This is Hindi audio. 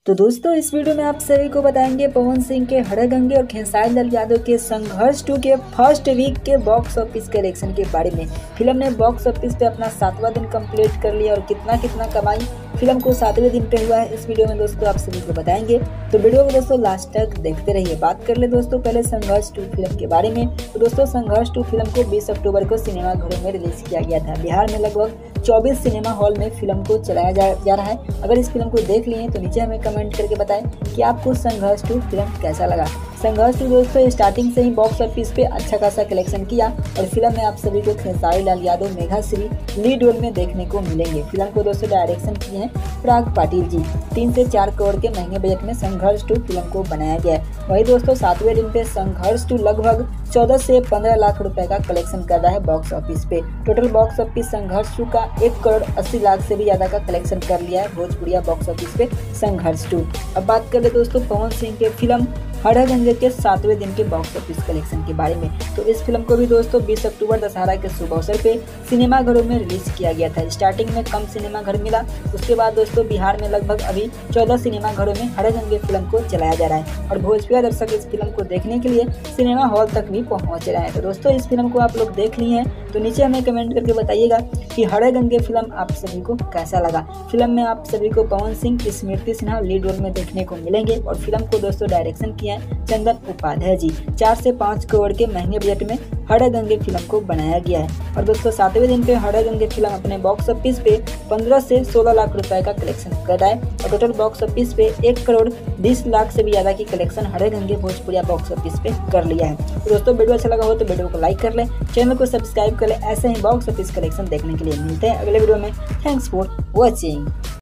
तो दोस्तों इस वीडियो में आप सभी को बताएंगे पवन सिंह के हड़गंगे और खेसारी लाल यादव के संघर्ष 2 के फर्स्ट वीक के बॉक्स ऑफिस कलेक्शन के बारे में। फिल्म ने बॉक्स ऑफिस पे अपना 7वां दिन कंप्लीट कर लिया और कितना कितना कमाई फिल्म को 7वें दिन पे हुआ है, इस वीडियो में दोस्तों आप सभी को बताएंगे। तो वीडियो को दोस्तों लास्ट तक देखते रहिए। बात कर ले दोस्तों पहले संघर्ष 2 फिल्म के बारे में। तो दोस्तों संघर्ष 2 फिल्म को 20 अक्टूबर को सिनेमाघरों में रिलीज किया गया था। बिहार में लगभग 24 सिनेमा हॉल में फिल्म को चलाया जा रहा है। अगर इस फिल्म को देख लिए तो नीचे हमें कमेंट करके बताएं कि आपको संघर्ष 2 फिल्म कैसा लगा। संघर्ष 2 दोस्तों स्टार्टिंग से ही बॉक्स ऑफिस पे अच्छा खासा कलेक्शन किया और फिल्म में आप सभी को खेसारी लाल यादव, मेघा श्री लीड रोल में देखने को मिलेंगे। फिल्म को दोस्तों डायरेक्शन किए हैं पराग पाटिल जी। 3 से 4 करोड़ के महंगे बजट में संघर्ष 2 फिल्म को बनाया गया है। वही दोस्तों 7वें दिन पे संघर्ष 2 लगभग 14 से 15 लाख रुपए का कलेक्शन कर रहा है बॉक्स ऑफिस पे। टोटल बॉक्स ऑफिस संघर्ष 2 का 1 करोड़ 80 लाख से भी ज्यादा का कलेक्शन कर लिया है भोजपुरिया बॉक्स ऑफिस पे संघर्ष 2। अब बात कर ले दोस्तों पवन सिंह के फिल्म हड़गंगे के 7वें दिन के बॉक्स ऑफिस कलेक्शन के बारे में। तो इस फिल्म को भी दोस्तों 20 अक्टूबर दशहरा के शुभ अवसर पे सिनेमाघरों में रिलीज किया गया था। स्टार्टिंग में कम सिनेमाघर मिला, उसके बाद दोस्तों बिहार में लगभग अभी 14 सिनेमाघरों में हड़गंगे फिल्म को चलाया जा रहा है और भोजपुरी दर्शक इस फिल्म को देखने के लिए सिनेमा हॉल तक भी पहुंच रहे हैं। तो दोस्तों इस फिल्म को आप लोग देख लिए हैं तो नीचे हमें कमेंट करके बताइएगा कि हड़गंगे फिल्म आप सभी को कैसा लगा। फिल्म में आप सभी को पवन सिंह, स्मृति सिन्हा लीड रोल में देखने को मिलेंगे और फिल्म को दोस्तों डायरेक्शन किया है चंदन उपाध्याय जी। 4 से 5 करोड़ के महंगे बजट में हड़गंगे फिल्म को बनाया गया है और दोस्तों 7वें दिन पे हड़गंगे फिल्म अपने बॉक्स ऑफिस पे 15 से 16 लाख रुपए का कलेक्शन कर रहा है और टोटल बॉक्स ऑफिस पे 1 करोड़ 20 लाख से भी ज्यादा की कलेक्शन हड़गंगे भोजपुरिया बॉक्स ऑफिस पे कर लिया है। तो दोस्तों वीडियो अच्छा लगा हो तो वीडियो को लाइक कर ले, चैनल को सब्सक्राइब कर ले। ऐसे ही बॉक्स ऑफिस कलेक्शन देखने के लिए मिलते हैं अगले वीडियो में। Thanks for watching.